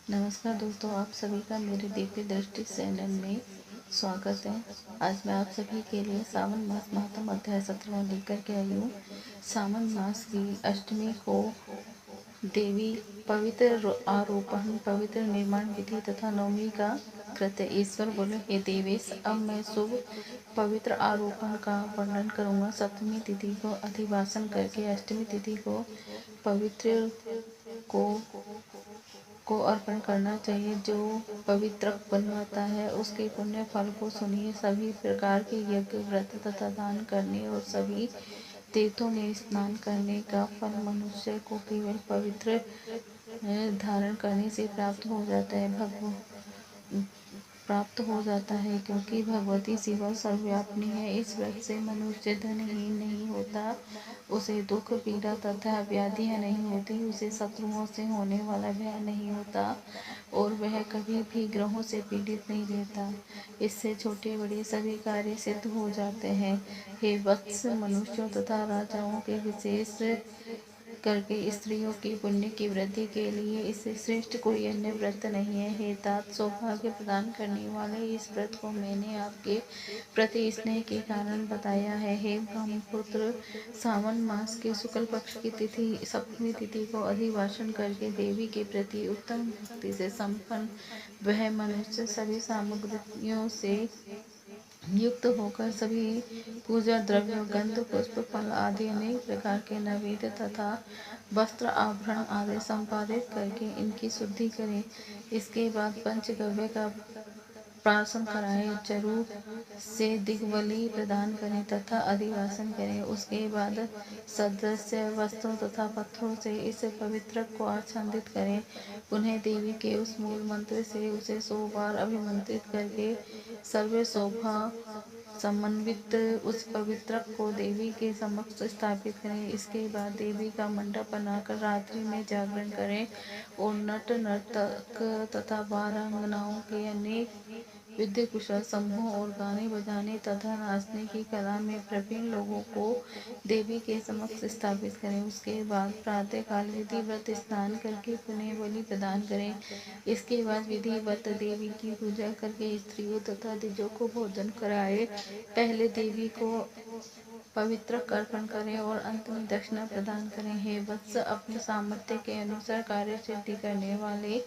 नमस्कार दोस्तों, आप सभी का मेरे दिव्य दृष्टि चैनल में स्वागत है। आज मैं आप सभी के लिए सावन मास महात्म अध्याय 17 लेकर के आई हूँ। सावन मास की अष्टमी को देवी पवित्र आरोपण, पवित्र निर्माण विधि तथा नवमी का कृत्य। ईश्वर बोले, हे देवेश, अब मैं शुभ पवित्र आरोपण का वर्णन करूँगा। सप्तमी तिथि को अधिवासन करके अष्टमी तिथि को पवित्र को अर्पण करना चाहिए। जो पवित्रक बनवाता है उसके पुण्य फल को सुनिए। सभी प्रकार के यज्ञ, व्रत तथा दान करने और सभी तीर्थों में स्नान करने का फल मनुष्य को केवल पवित्र धारण करने से प्राप्त हो जाता है, क्योंकि भगवती शिवा सर्वव्यापिनी है। इस व्रत से मनुष्य धनहीन नहीं होता, उसे दुख, पीड़ा तथा व्याधियां नहीं होती, उसे शत्रुओं से होने वाला भय नहीं होता और वह कभी भी ग्रहों से पीड़ित नहीं रहता। इससे छोटे बड़े सभी कार्य सिद्ध हो जाते हैं। हे वत्स, मनुष्यों तथा राजाओं के विशेष करके स्त्रियों की पुण्य की वृद्धि के लिए इससे श्रेष्ठ कोई अन्य व्रत नहीं है। हे तात, सौभाग्य प्रदान करने वाले इस व्रत को मैंने आपके प्रति स्नेह के कारण बताया है। हे ब्रह्मपुत्र, सावन मास के शुक्ल पक्ष की तिथि सप्तमी तिथि को अधिवासन करके देवी के प्रति उत्तम भक्ति से संपन्न वह मनुष्य सभी सामग्रियों से युक्त होकर सभी पूजा द्रव्य, गंध, पुष्प, फल आदि अनेक प्रकार के नैवेद्य तथा वस्त्र, आभरण आदि संपादित करके इनकी शुद्धि करें। इसके बाद पंचगव्य का प्राशन कराएं, चरु से दिग्बली प्रदान करें तथा अधिवासन करें। उसके बाद सदस्य वस्त्रों तथा पत्थरों से इस पवित्र को आच्छादित करें। उन्हें देवी के उस मूल मंत्र से उसे 100 बार अभिमंत्रित करके सर्व शोभा समन्वित उस पवित्र को देवी के समक्ष स्थापित करें। इसके बाद देवी का मंडप बनाकर रात्रि में जागरण करें और नट, नर्तक तथा बारांगनाओं के अनेक विद्या कुशल समूह और गाने बजाने तथा नाचने की कला में प्रवीण लोगों को देवी के समक्ष स्थापित करें। उसके बाद प्रातः काल विधिवत स्नान करके पुण्य बलि प्रदान करें। इसके बाद विधिवत देवी की पूजा करके स्त्रियों तथा द्विजों को भोजन कराए। पहले देवी को पवित्र अर्पण करें और अंत में दक्षिणा प्रदान करें। हे वत्स, अपने सामर्थ्य के अनुसार कार्य सिद्धि करने वाले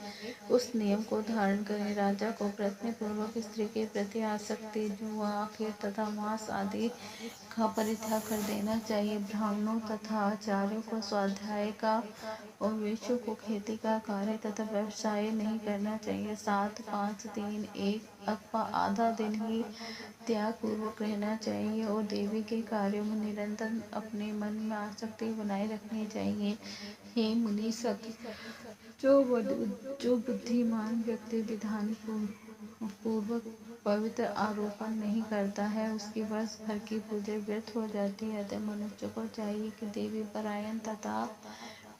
उस नियम को धारण करें। राजा को प्रश्न पूर्वक स्त्री के प्रति आसक्ति, जुआ, आखेट तथा मांस आदि का परित्याग कर देना चाहिए। ब्राह्मणों तथा आचार्यों को स्वाध्याय का और वैश्यों को खेती का कार्य तथा व्यवसाय नहीं करना चाहिए। 7, 5, 3, 1 अथवा आधा दिन ही त्याग पूर्वक रहना चाहिए और देवी के कार्यों में निरंतर अपने मन में आसक्ति बनाए रखनी चाहिए। हे मुनि सत, जो बुद्धिमान व्यक्ति विधान पूर्वक पवित्र आरोपण नहीं करता है, उसकी वर्ष भर की पूजा व्यर्थ हो जाती है। अतः मनुष्य को चाहिए कि देवी परायण तथा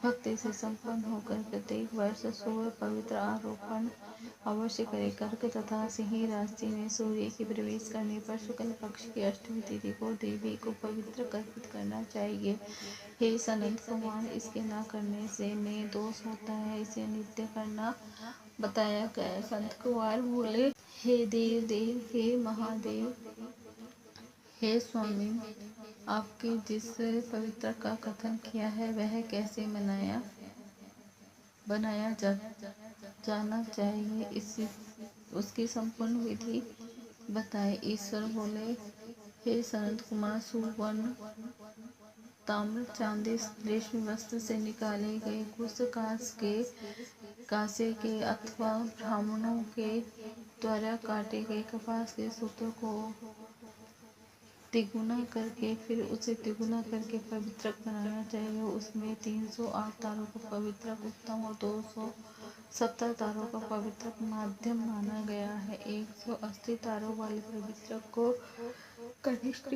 भक्ति से संपन्न होकर प्रत्येक वर्ष 100 पवित्र आरोपण अवश्य करे। कर्क तथा सिंह राशि में सूर्य के प्रवेश करने पर शुक्ल पक्ष की अष्टमी तिथि को देवी को पवित्र अर्पित करना चाहिए। हे सनत कुमार, इसके न करने से में दोष होता है, इसे नित्य करना बताया गया। संत कुमार बोले, हे देव देव, हे महादेव, हे स्वामी, आपके जिस पवित्र का कथन किया है वह कैसे बनाया जाना चाहिए, इसी उसकी संपूर्ण विधि बताए। ईश्वर बोले, हे सनत कुमार, सुवर्ण, ताम्र, चांदी, रेशमी वस्त्र से निकाले गए कुश, कांसे के अथवा ब्राह्मणों के द्वारा काटे गए कपास के सूत्र को तिगुना करके फिर उसे तिगुना करके पवित्र बनाना चाहिए। उसमें 308 तारों का पवित्र उत्तम और 270 तारों का पवित्र माध्यम माना गया है। 180 तारों वाले पवित्र को कनिष्ठ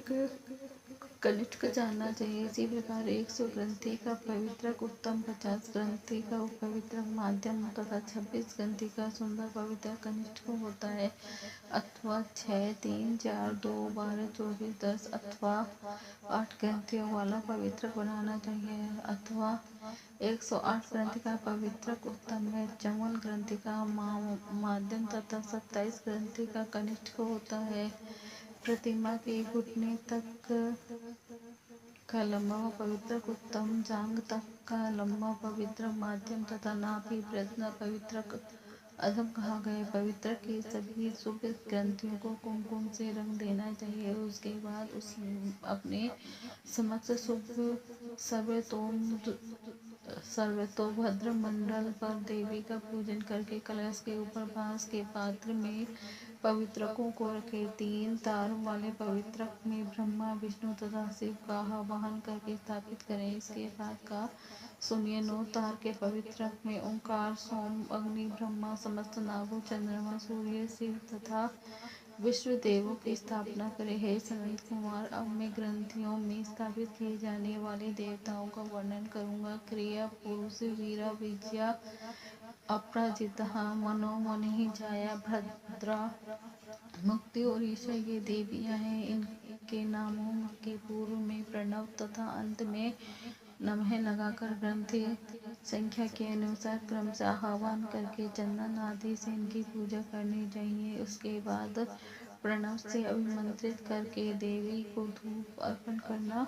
कनिष्ठ जानना चाहिए। इसी प्रकार 100 ग्रंथि का पवित्रक उत्तम, 50 ग्रंथि का पवित्रक मध्यम तथा 26 ग्रंथि का सुंदर पवित्रक कनिष्ठ होता है। अथवा 6, 3, 4, 2, 12, 24, 10 अथवा 8 ग्रंथियों वाला पवित्रक बनाना चाहिए। अथवा 108 ग्रंथि का पवित्रक उत्तम है, 54 ग्रंथि का माध्यम तथा 27 ग्रंथि का कनिष्ठ होता है। प्रतिमा के घुटने तक का लंबा व पवित्रक उत्तम, जांघ तक का लंबा पवित्रक मध्यम तथा नाभि प्रज्ञा पवित्रक अधम कहा गया। पवित्रक के सभी शुभ ग्रंथियों को कुमकुम से रंग देना चाहिए। उसके बाद उस अपने समक्ष शुभ सर्वतोभद्र मंडल पर देवी का पूजन करके कलश के ऊपर बांस के पात्र में पवित्रकों को रखे। 3 तार वाले पवित्रक में ब्रह्मा, विष्णु तथा शिव का आवाहन करके स्थापित करें। इसके बाद का सुनिए। 9 तार के पवित्रक में ओंकार, सोम, अग्नि, ब्रह्मा, समस्त नागों, चंद्रमा, सूर्य, शिव तथा विष्णु देवों की स्थापना करें। हे सनत कुमार, अब मैं ग्रंथियों में स्थापित किए जाने वाले देवताओं का वर्णन करूंगा। क्रिया पुरुष, वीरा, विजया, अपराजिता, मनोमणि, जाया, भद्रा, मुक्ति और ईशा ये देवियां हैं। इनके नामों के पूर्व में प्रणव तथा अंत में नमः लगाकर ग्रंथि संख्या के अनुसार क्रम से आह्वान करके चंदन आदि से इनकी पूजा करनी चाहिए। उसके बाद प्रणव से अभिमंत्रित करके देवी को धूप अर्पण करना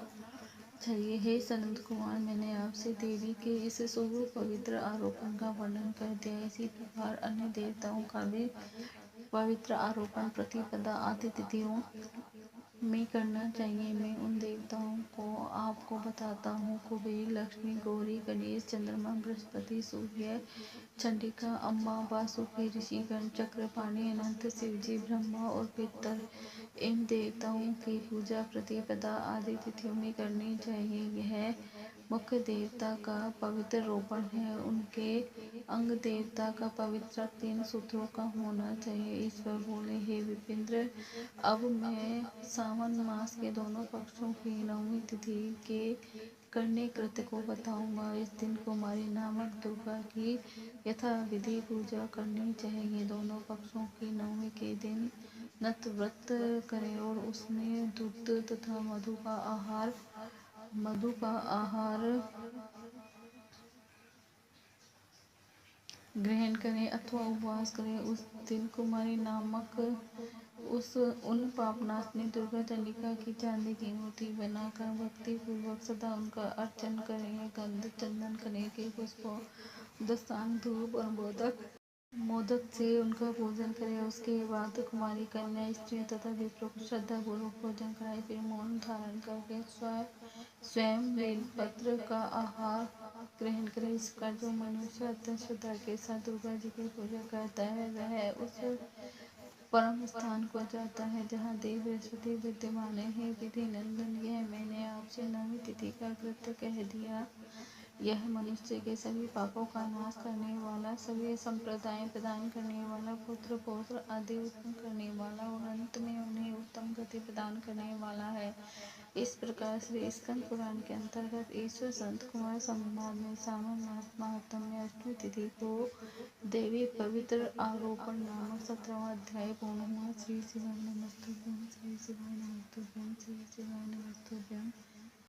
चाहिए। हे सनत कुमार, मैंने आपसे देवी के इस शुभ पवित्र आरोपण का वर्णन कर दिया। इसी प्रकार अन्य देवताओं का भी पवित्र आरोपण प्रतिपदा आदि तिथियों में करना चाहिए। मैं उन देवताओं को आपको बताता हूँ। कुबेर, लक्ष्मी, गौरी, गणेश, चंद्रमा, बृहस्पति, सूर्य, चंडिका, अम्बा, वासुकी, ऋषिगण, चक्रपाणि, अनंत, शिवजी, ब्रह्मा और पितर। इन देवताओं की पूजा प्रतिपदा आदि तिथियों में करनी चाहिए। यह मुख्य देवता का पवित्र रोपण है। उनके अंग देवता का पवित्र 3 सूत्रों का होना चाहिए। ईश्वर बोले, हे विपिंद्र, अब मैं सावन मास के दोनों पक्षों की 9वीं तिथि के करने कृत्य को बताऊंगा। इस दिन कुमारी नामक दुर्गा की यथाविधि पूजा करनी चाहिए। दोनों पक्षों की 9वीं के दिन नत व्रत करें और उसमें दूध तथा मधु का आहार ग्रहण करें अथवा उपवास करें। उस दिन कुमारी नामक उन पापनाशनी दुर्गा चंडिका की चांदी की मूर्ति बनाकर भक्ति पूर्वक सदा उनका अर्चन करें। गंध चंदन, कनेर के पुष्पों, दशांग, धूप और मोदक से उनका पूजन करें। उसके बाद कुमारी कन्या, स्त्री तथा विप्रों को श्रद्धा पूर्वक भोजन कराएं। फिर मौन धारण करके स्वयं बेलपत्र का आहार ग्रहण करें। इस प्रकार जो मनुष्य अत्यंत श्रद्धा के साथ दुर्गा जी की पूजा करता है वह उस परम स्थान को जाता है जहाँ देव बृहस्पति विद्यमान है। विधि नंदन, यह मैंने आपसे 9वीं तिथि का कृत्य कह दिया। यह मनुष्य के सभी पापों का नाश करने वाला, सभी संप्रदाय प्रदान करने वाला, पुत्र पौत्र आदि उत्पन्न करने वाला और अंत में उन्हें उत्तम गति प्रदान करने वाला है। इस प्रकार श्री स्कंद पुराण के अंतर्गत ईश्वर संत कुमार संवाद में सावन मास महात्म्य में 8वीं तिथि को देवी पवित्र आरोपण नामक 17वां अध्याय पूर्ण हुआ। श्री शिवाय नमस्तुभ्यं, श्री शिवाय नमस्तुभ्यं, श्री शिवाय नमस्तुभ्यं।